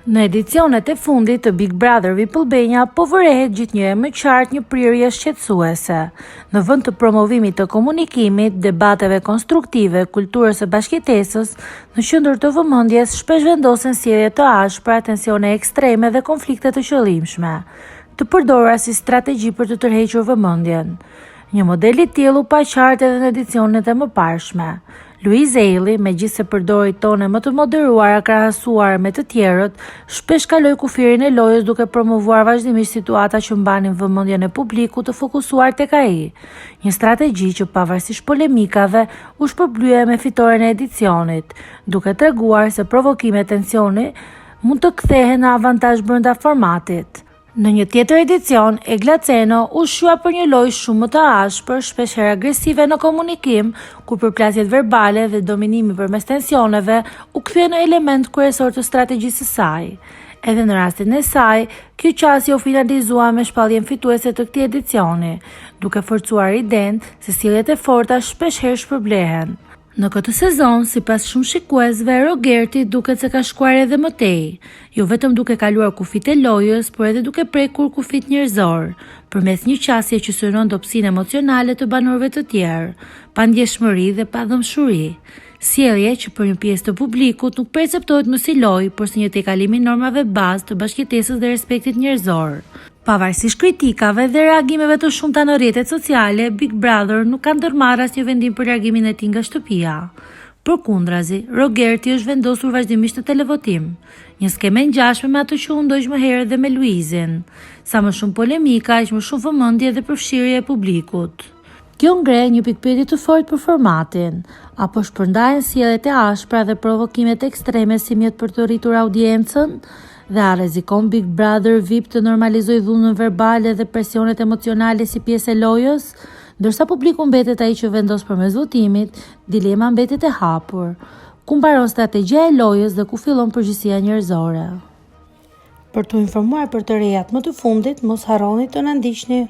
Në edicionet e fundit të Big Brother VIP Albania po vërehet gjithnjëherë më qartë një prirje shqetësuese. Në vend të promovimit të komunikimit, debateve konstruktive, kulturës së bashkëtesës, në qendër të vëmendjes shpesh vendosen sjellje të ashpra, tensione ekstreme dhe konflikte të qëllimshme, të përdorura si strategji për të tërhequr vëmendjen. Një model i tillë u pa qartë edhe në edicionet e mëparshme. Luiz Eili, megjithëse përdori tone më të moderuara krahasuar me të tjerët, shpesh kaloi kufirin e lojës duke promovuar vazhdimisht situata që mbanin vëmendjen e publikut të fokusuar tek ai. Një strategji që pavarësisht polemikave u shpërblye me fitoren e edicionit, duke treguar se provokime tensioni mund të kthehen në avantazh brenda formatit. Në një tjetër edicion, Egla Ceno u shqua për një lojë shumë më të ashpër, shpeshherë agresive në komunikim, ku përplasjet verbale dhe dominimi përmes tensioneve u kthye në element kryesor të strategjisë së saj. Edhe në rastin e saj, kjo qasje u finalizua me shpalljen fituese të këtij edicioni, duke forcuar idenë se sjelljet e forta shpeshherë shpërblehen. Në këtë sezon, sipas shumë shikuesve, Rogerti duket se ka shkuar edhe më tej, jo vetëm duke kaluar kufit e lojës, por edhe duke prekur kufit njerëzor, përmes një qasje që synon dobësinë emocionale të banorëve të tjerë, pa ndjeshmëri dhe pa dëmshuri. Sjellje që për një pjesë të publikut nuk perceptohet më si lojë, por si një tejkalim i normave bazë të bashkëtesës dhe respektit njerëzor. Pavarësisht kritikave dhe reagimeve të shumta në rrjetet sociale, Big Brother nuk ka ndërmarrë asnjë vendim për largimin e tij nga shtëpia. Përkundrazi, Rogerti është vendosur vazhdimisht në televotim, një skemë e ngjashme me atë që u ndojsh më herët dhe me Luizin. Sa më shumë polemika, aq më shumë vëmendje dhe përfshirje e publikut. Kjo ngre një pikpyetje të fortë për formatin. Apo shpërndahen sjelljet e ashpra dhe provokimet ekstreme si mjet për të rritur audiencën? Dhe a rrezikon Big Brother VIP të normalizojë dhunën verbale dhe presionet emocionale si pjesë e lojës? Ndërsa publiku mbetet ai që vendos përmes votimit, dilema mbetet e hapur. Ku mbaron strategjia e lojës dhe ku fillon përgjegjësia njerëzore? Për t'u informuar për të rejat më të fundit, mos harroni të na ndiqni.